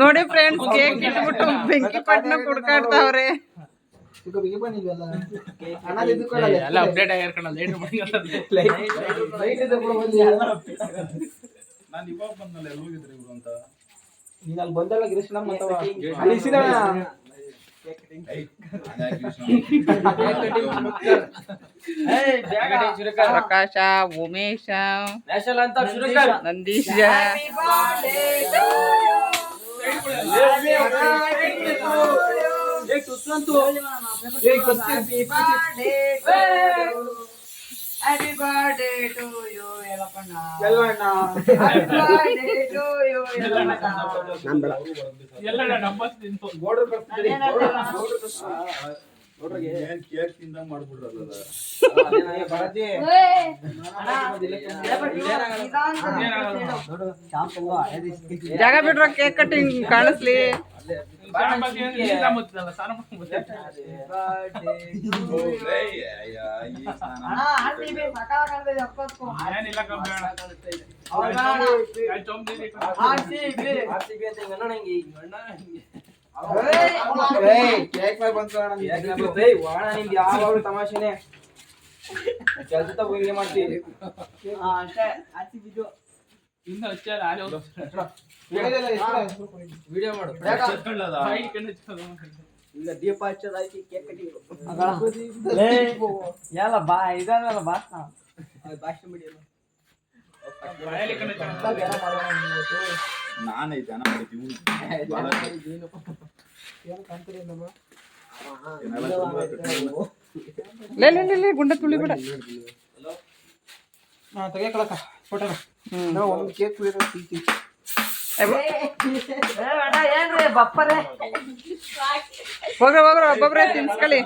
ನೋಡಿ friends cake ಇಟ್ಬಿಟ್ಟು ಬೆಂಕಿ ಪಟ್ಟಣ ಕುಡ್ಕಾಡ್ತಾವ್ರೆ. ಎಲ್ಲ ಅಪ್ಡೇಟ್ ಆಗಿರ್ಕಣ ಲೈಟ್ ನಾನು ಇವಾಗ ಬಂದಲ್ಲ ಎಲ್ಲಿ ಹೋಗಿದ್ರಿ ಇವ್ರು ಅಂತ ನೀನು ಅಲ್ಲಿ ಬಂದಲ್ಲ Krishna Prakasha, Umesha, Nandisha, Happy birthday to you, Yellappanna. Happy birthday to you, Yellappanna. ಎಲ್ಲಣ್ಣ ನಂಬರ್ ತಿಂತು ಗೋಡ್ರ ಬರ್ತಿದ್ರಿ ನೋಡ್ರಿಗೆ ಏನ್ ಕೇಕ್ ತಿಂದ ಮಾಡ್ಬಿಡ್ರಲ್ಲ ಅದೇನೇ ಬರದಿ ಜಾಗ ಬಿಡ್ರೋ ಕೇಕ್ ಕಟ್ಟಿಂಗ್ ಕಾಣಿಸ್ಲಿ. ತಮಾಷೆನೆ ಕೆಲ್ಸ ಹಿಂಗೆ ಮಾಡ್ತೀವಿ ಇನ್ನು ವಿಡಿಯೋ ಮಾಡು ಈಗ ದೀಪ ಹಚ್ಚೋದಾಯ್ತು ಕೇಕ್ ಕಟ್ಟಿಂಗ್ ಎಲ್ಲ ಬಾ ಇದಲ್ಲ ಭಾಷಣ ಭಾಷಣ ಬಿಡಿಯಲ್ಲ ನಾನೇ ಜನ ಮಾಡಿದ್ದೀವಿ ಗುಂಡ ತುಳಿ ಬಿಡ ತೆಗಿಯಕೊಳಕ ಫೋಟೋನ ಒಂದು ಕೇಕ್ ಹೋಗ್ರ ಒಬ್ಬೊಬ್ರೆ ತಿನ್ಸ್ಕೊಳ್ಳಿ.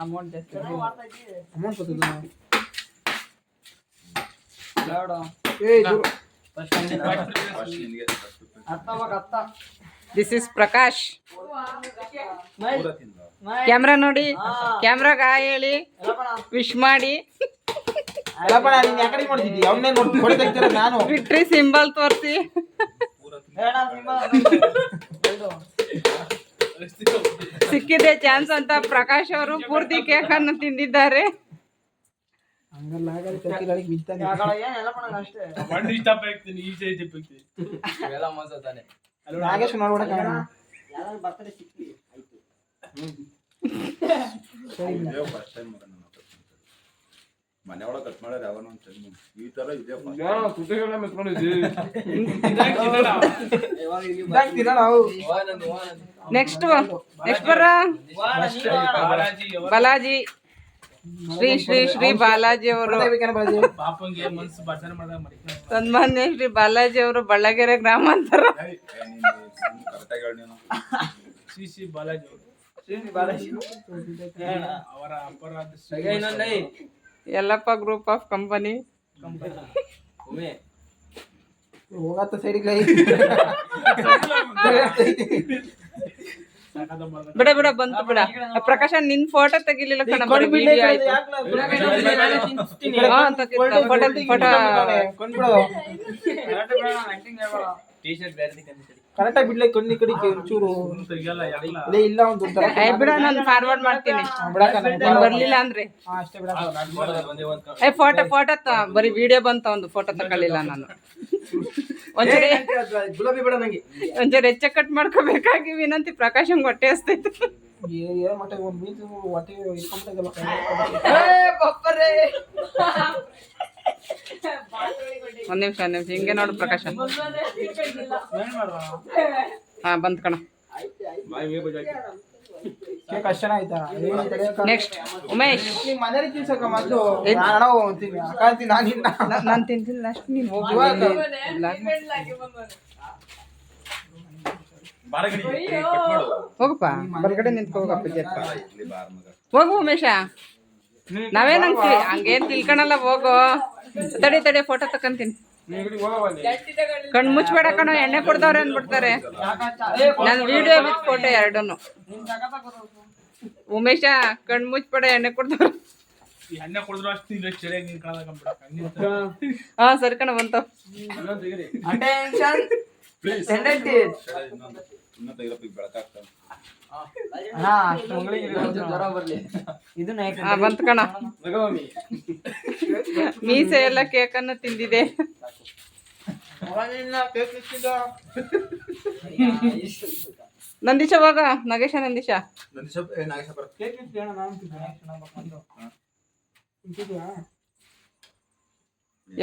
Amount this is Prakash. Camera ನೋಡಿ, ಕ್ಯಾಮ್ರಾಗ ಹೇಳಿ, ವಿಶ್ ಮಾಡಿ, ವಿಕ್ಟ್ರಿ ಸಿಂಬಲ್ ತೋರಿಸಿ. ಸಿಕ್ಕಿದೆ ಚಾನ್ಸ್ ಅಂತ ಪ್ರಕಾಶ್ ಅವರು ಪೂರ್ತಿ ಕೇಕ್ ಅನ್ನು ತಿಂದಿದ್ದಾರೆ. ಮನೆ ಒಳಗೆ ಕಟ್ ಮಾಡ್ಯಾರ ಯಾವನ ಈ ತರ ಇದೆ ನೆಕ್ಸ್ಟ್ ಬರ್ರ ಬಾಲಾಜಿ, ಶ್ರೀ ಶ್ರೀ ಶ್ರೀ ಬಾಲಾಜಿ ಅವರು, ಸನ್ಮಾನ್ಯ ಶ್ರೀ ಬಾಲಾಜಿ ಅವರು, ಬಳ್ಳಗೆರೆ ಗ್ರಾಮಾಂತರ. ಶ್ರೀ ಶ್ರೀ ಬಾಲಾಜಿ ಅವರು ಅವರ ಅಪರಾಧ ಯಲ್ಲಪ್ಪ ಗ್ರೂಪ್ ಆಫ್ ಕಂಪನಿ. ಹೋಗತ್ತ ಸೈಡಿಗೆ ಬಿಡ ಬಿಡ ಬಂತು ಬಿಡ. ಪ್ರಕಾಶ ನಿನ್ ಫೋಟೋ ತೆಗಿಲಿಲ್ಲ ಕಣ, ಕರೆಕ್ಟಾಗಿ ಬಿಡ್ಲಿ ಕಣ್ಣಿ ಕಡಿ ಚೂರು ಇಲ್ಲ ಒಂದು ಬಿಡ, ನಾನು ಫಾರ್ವರ್ಡ್ ಮಾಡ್ತೀನಿ. ಬರ್ಲಿಲ್ಲ ಅಂದ್ರೆ ಫೋಟೋ ಬರೀ ವಿಡಿಯೋ ಬಂತ, ಒಂದು ಫೋಟೋ ತಗೊಳ್ಳಿಲ್ಲ ನಾನು. ಒಂಚೂರು ಹೆಚ್ಚ ಕಟ್ ಮಾಡ್ಕೋಬೇಕಾಗಿ ವಿನಂತಿ. ಪ್ರಕಾಶಂಗ್ ಹೊಟ್ಟೆ ಹಸ್ತೈತೆ. ಒಂದ್ ನಿಮಿಷ ಹಿಂಗೆ ನೋಡು ಪ್ರಕಾಶ. ಹಾ ಬಂತ್ ಕಣ. ನೆಕ್ಸ್ಟ್ ಉಮೇಶ್. ನಾನು ತಿಂತೀನಿ ಲಾಸ್ಟ್, ನೀನು ಹೋಗಿ ಹೋಗಪ್ಪ, ಹೊರಗಡೆ ನಿಂತ್ಕೊ ಹೋಗಪ್ಪ. ಹೋಗು ಉಮೇಶ, ನಾವೇನಂತೀವಿ ಹಂಗೇನ್ ತಿಳ್ಕೊಳಲ್ಲ. ಹೋಗು, ತಡಿ ಫೋಟೋ ತಕೊಂತೀನಿ. ಕಣ್ ಮುಚ್ಬೇಡ ಕಣೋ, ಎಣ್ಣೆ ಕೊಡ್ದವ್ರೆ ಅನ್ಬಿಡ್ತಾರೆ. ನನ್ನ ವಿಡಿಯೋ ವಿತ್ ಫೋಟೋ ಎರಡನ್ನು. ಉಮೇಶ ಕಣ್ ಮುಚ್ಬೇಡ, ಎಣ್ಣೆ ಕೊಡ್ದವ್ರೆ. ಹಾ ಸರಿ ಕಣ ಬಂತು. ಬಂತು ಕಣ. ಮೀಸೆ ಎಲ್ಲ ಕೇಕ್ ಅನ್ನು ತಿಂದಿದೆ. ನಂದೀಶ ಹೋಗ, ನಗೇಶ ನಂದೀಶ.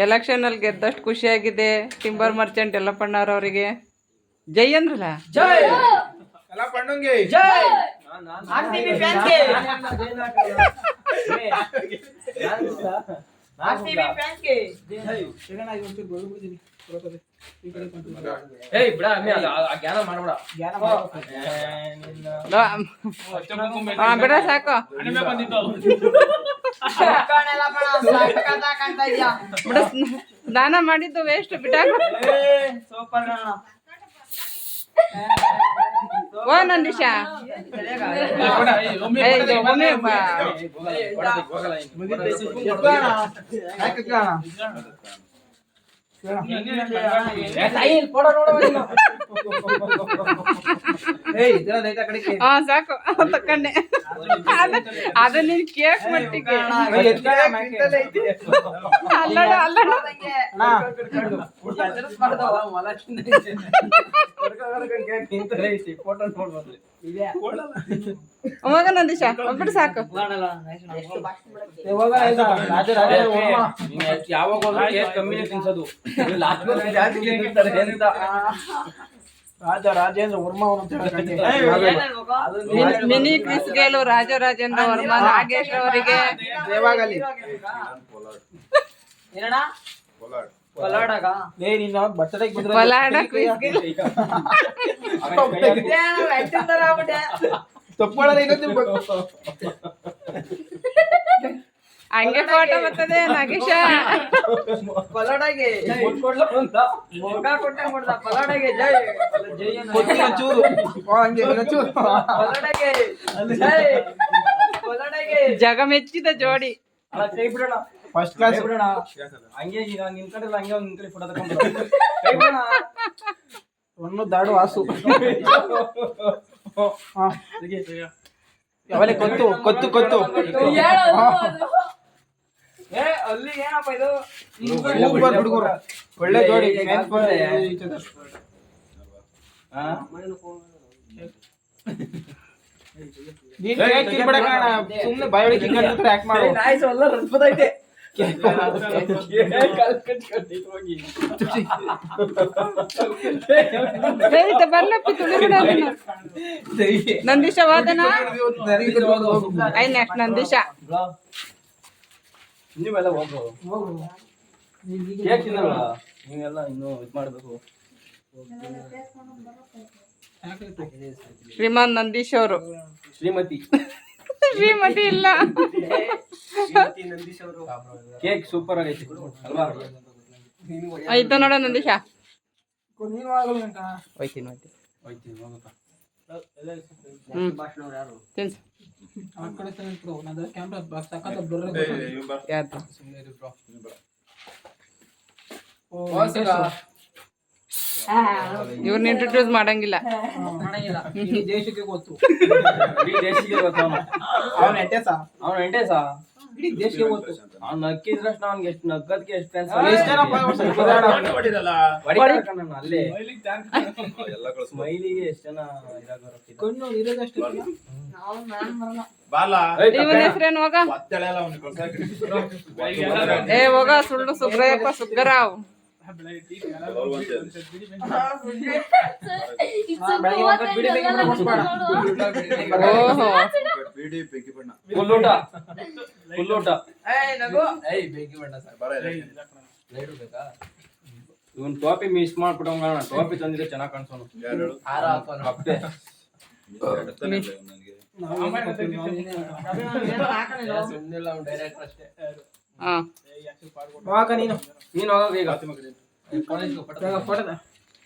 ಎಲೆಕ್ಷನ್ ಅಲ್ಲಿ ಗೆದ್ದಷ್ಟು ಖುಷಿಯಾಗಿದೆ ಟಿಂಬರ್ ಮರ್ಚೆಂಟ್ ಯಲ್ಲಪ್ಪಣ್ಣವ್ರವರಿಗೆ. ಜೈ ಅಂದ್ರಲ್ಲ. ಬಿಡ ಸಾಕು. ಬಿಡ, ಸ್ನಾನ ಮಾಡಿದ್ದು ವೇಸ್ಟ್. ಬಿಟ್ಟಾಗ ಓ ನಂದೀಶ. ಸಾಕು ತಕೊಂಡೆ. ಅದು ನೀನ್ ಕೇಕ್ ಮಟ್ಟಿಗೆ ಅಲ್ಲಡ ಅಲ್ಲಡ. ಅವಾಗ ನಂದೀಶ ಒಬ್ಬಿಟ್ಟು ಸಾಕು. ರಾಜೇಂದ್ರ ವರ್ಮಾ ಮಿನಿ ಕ್ವಿಸ್ ಗೆಲು ರಾಜೇಂದ್ರ ವರ್ಮಾ ನಾಗೇಶ್ ಅವರಿಗೆ ದೇವಾಗಲಿ. ಪಲಾಡ ಕ್ವಿಸ್ ಗೆಲು ಹಂಗೆ ಫೋಟೋ ಬರ್ತದೆ ನಾಗೇಶ. ಜಗ ಮೆಚ್ಚಿದ ಜೋಡಿ. First class. ಒಂದು ದಾಡು ವಾಸು. ಅವಲೇ ಕೊತ್ತು ಕೊತ್ತು ಕೊತ್ತು. ಅಲ್ಲಿ ಏನಪ್ಪ ಇದು? ಹುಡುಗರು ಒಳ್ಳೆ ಜೋಡಿ. ಸುಮ್ನೆ ಬಾಯೊಳಗೆ ಆಕ್ಟ್ ಮಾಡು. ಬರ್ಲಪ್ಪಿ ತುಳಿಬಿಡ. ನಂದೀಶ ವಾದನ ಐ ನೆಕ್ಸ್ಟ್ ನಂದೀಶ. ನೀವೆಲ್ಲ ಹೋಗ್ಬೋದು. ನೀವೆಲ್ಲ ಇನ್ನು ಇದು ಮಾಡ್ಬೇಕು. ಶ್ರೀಮಾನ್ ನಂದೀಶ್ ಅವರು. ಶ್ರೀಮತಿ ಇಲ್ಲ. ಕೇಕ್ ಸೂಪರ್ ಆಗೈತಿ ಅಲ್ವಾ? ಆಯ್ತಾ ನೋಡ ನಂದೀಶ. ಹೋಯ್ತೀನಿ ತಿನ್ಸು. ಇವ್ರನ್ನ ಇಂಟ್ರೊಡ್ಯೂಸ್ ಮಾಡಂಗಿಲ್ಲ. ದೇಶಕ್ಕೆ ಗೊತ್ತು. ಅವನ ಎಂಟೇಸ ಇಡೀ ದೇಶಕ್ಕೆ ಗೊತ್ತು. ಅವ್ನು ನಕ್ಕಿದ್ರಷ್ಟು ಅವ್ನಿಗೆ ಎಷ್ಟು ನಗ್ಗದ್ಕೆ ಎಷ್ಟು ಅಲ್ಲೇ ಸ್ಮೈಲಿಗೆ ಎಷ್ಟು ಜನ ಇವನ ಹೆಸರೇನು ಹೋಗ? ಏ ಹೋಗ ಸುಳ್ಳು ಸುಬ್ರಯ್ಯಪ್ಪ ಸುಗ್ಗರಾವ್. ಇವನ್ ಟೋಪಿ ಮಿಸ್ ಮಾಡ್ಬಿಟ್ಟಂಗ. ಟೋಪಿ ತಂದಿದ್ರೆ ಚೆನ್ನಾಗ್ ಕಾಣಿಸೋನು. ನೀನು ನೀನ್ ಹೋಗ ಈಗ. ಫೋಟೋದ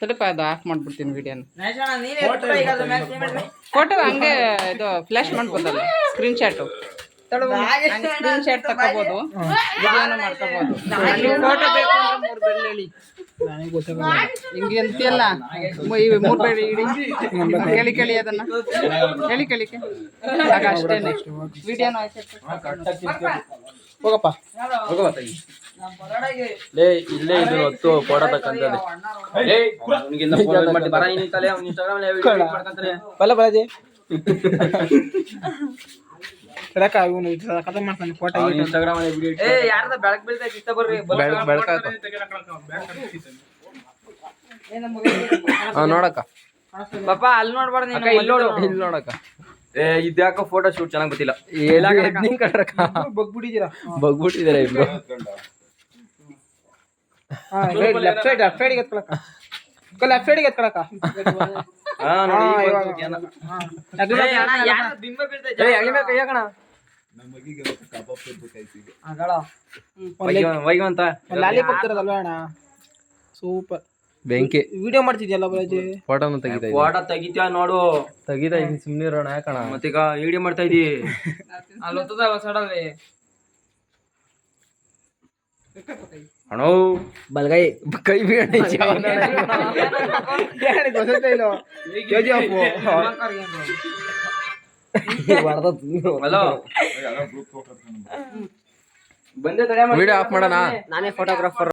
ಸ್ವಲ್ಪ ಅದು ಆಫ್ ಮಾಡ್ಬಿಡ್ತೀನಿ ವಿಡಿಯೋನ ನ್ಯಾಷಣ ನೀನೇ ಎತ್ಬಿಡು ಈಗ ಅದು ಮ್ಯಾಕ್ಸ್ ಪೇಮೆಂಟ್ ಫೋಟೋ ಹಂಗೆ ಇದು ಫ್ಲಾಶ್ ಮಾಡ್ಬೋದಲ್ಲ ಸ್ಕ್ರೀನ್ ಶಾಟು ಸ್ಕ್ರೀನ್ ಶಾಟ್ ತಗೋಬಹುದು ವಿಡಿಯೋನ ಮಾಡ್ಕೋಬಹುದು ಫೋಟೋ ಬೇಕು ಅಂದ್ರೆ 3 ಬೆಳ್ಳಿ ಹೇಳಿ ನನಗೆ ಗೊತ್ತಾಗಲ್ಲ ಹಿಂಗೆ ಅಂತೀಯಲ್ಲ 3 ಬೆಳ್ಳಿ ಇಡಿ ಕೇಳಿ ಅದನ್ನ ಕೇಳಿ ಆಗ ಅಷ್ಟೇನೆ ವಿಡಿಯೋನ ಹೋಗಪ್ಪ ಲೇ ಇಲ್ಲೇ ಇದು ಹೊತ್ತು ಫೋಟೋ ತಕ್ಕಂತದೆ ಲೇ ಅವನಿಗಿಂತ ಫೋಟೋ ಮಾಡಿ ಬರ ಇನ್ನಿಂತಲೇ ಅವ್ನ ಇನ್ಸ್ಟಾಗ್ರಾಮ್ ಅಲ್ಲಿ ವಿಡಿಯೋ ಮಾಡ್ಕಂತಾನೆ ಬಲ್ಲ ಬಲಾಜಿ ಕಡಕ ಇವನು ಕತೆ ಮಾಡ್ತಾನೆ ಫೋಟೋ ಅವ್ನ ಇನ್ಸ್ಟಾಗ್ರಾಮ್ ಅಲ್ಲಿ ವಿಡಿಯೋ ಏ ಯಾರ್ದ ಬೆಳಕ್ ಬೀಳ್ತೈತಿ ಇತ್ತ ಬರ್ರಿ ನೋಡಕ್ಕ ಪಾಪ ಅಲ್ಲಿ ನೋಡ್ಬಾರ್ದು ನೀನು ಇಲ್ಲಿ ನೋಡಕ್ಕ ಏ ಇದ್ಯಾಕ ಫೋಟೋ ಶೂಟ್ ಚೆನ್ನಾಗ್ ಗೊತ್ತಿಲ್ಲ ಬಗ್ಬಿಟ್ಟಿದ್ದೀರಾ ಬಗ್ಬಿಟ್ಟಿದಾರೆ ಇಬ್ರು ಲೆಫ್ಟ್ ಸೈಡ್ ಎತ್ಕೊಳಕ ಲೆಫ್ಟ್ ಸೈಡ್ ಎತ್ಕೊಳಕ ಹಾ ನೋಡಿ ಯಾರ ಬಿಂಬ ಬೀಳ್ತೈತಿ ವೈಗಂತ ಲಾಲಿಪಾಪ್ ತರದಲ್ವಾ ಅಣ್ಣ ಸೂಪರ್ ಬೆಂಕಿ ವಿಡಿಯೋ ಮಾಡ್ತಿದ್ಯಲ್ಲ ಬಲಾಜಿ ಫೋಟೋನು ತೆಗಿತಾ ಫೋಟೋ ತೆಗಿತ್ಯಾ ನೋಡು ತೆಗಿತಾ ಇದೀನಿ ಸುಮ್ನೆ ಇರೋಣ ಯಾಕಣ ಮತ್ತೀಗ ವಿಡಿಯೋ ಮಾಡ್ತಾ ಇದೀ ಅಲ್ಲಿ ಹೊತ್ತದಲ್ಲ ಸಡನ್ಲಿ ಅಣ್ಣೋ ಬಲ್ಗೈ ಕೈ ಬೀಳಿ ಗೊತ್ತಿಲ್ಲ ಹಲೋ ಬಂದೆ ವಿಡಿಯೋ ಆಫ್ ಮಾಡೋಣ ನಾನೇ ಫೋಟೋಗ್ರಾಫರ್